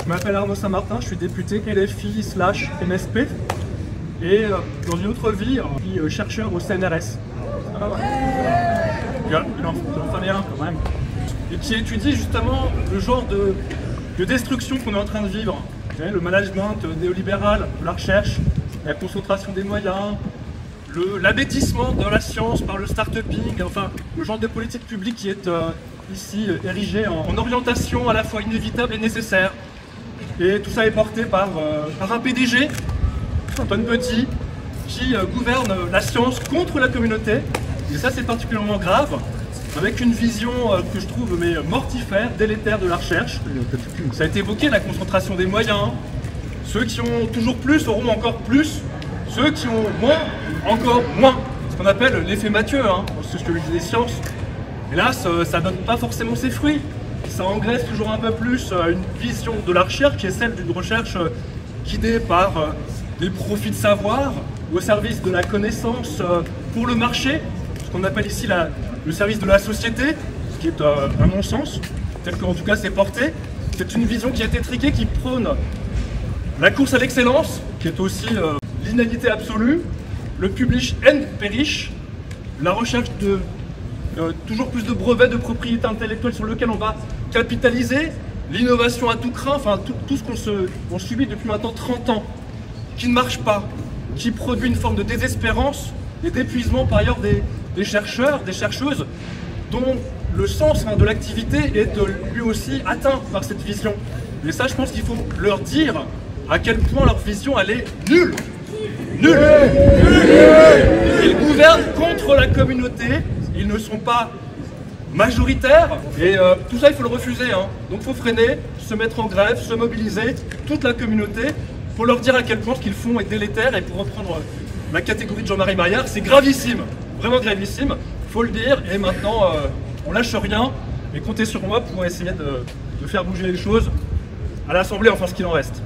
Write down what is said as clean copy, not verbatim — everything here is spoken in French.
Je m'appelle Arnaud Saint-Martin, je suis député LFI/MSP et dans une autre vie, je suis chercheur au CNRS. Il en fallait un quand même. Et qui étudie justement le genre de destruction qu'on est en train de vivre. Le management néolibéral de la recherche, la concentration des moyens, l'abêtissement de la science par le start-uping, enfin le genre de politique publique qui est ici érigé en orientation à la fois inévitable et nécessaire. Et tout ça est porté par un PDG, Antoine Petit, qui gouverne la science contre la communauté. Et ça c'est particulièrement grave, avec une vision que je trouve mortifère, délétère de la recherche. Ça a été évoqué, la concentration des moyens. Ceux qui ont toujours plus auront encore plus. Ceux qui ont moins, encore moins. Ce qu'on appelle l'effet Mathieu, c'est ce que je dis des sciences. Hélas, ça ne donne pas forcément ses fruits. Ça engraisse toujours un peu plus une vision de la recherche qui est celle d'une recherche guidée par des profits de savoir au service de la connaissance pour le marché, ce qu'on appelle ici le service de la société, ce qui est un non-sens, tel qu'en tout cas c'est porté. C'est une vision qui est étriquée, qui prône la course à l'excellence, qui est aussi l'inanité absolue, le publish and perish, la recherche de toujours plus de brevets de propriété intellectuelle sur lequel on va capitaliser, l'innovation à tout crin, enfin tout ce qu'on subit depuis maintenant 30 ans, qui ne marche pas, qui produit une forme de désespérance et d'épuisement par ailleurs des chercheurs, des chercheuses, dont le sens de l'activité est lui aussi atteint par cette vision. Et ça, je pense qu'il faut leur dire à quel point leur vision, elle est nulle. Nulle. Ils gouvernent contre la communauté, ils ne sont pas majoritaires, et tout ça, il faut le refuser. Donc il faut freiner, se mettre en grève, se mobiliser, toute la communauté, pour leur dire à quel point ce qu'ils font est délétère, et pour reprendre la catégorie de Jean-Marie Maillard, c'est gravissime, vraiment gravissime, il faut le dire, et maintenant, on lâche rien, et comptez sur moi pour essayer de faire bouger les choses à l'Assemblée, enfin ce qu'il en reste.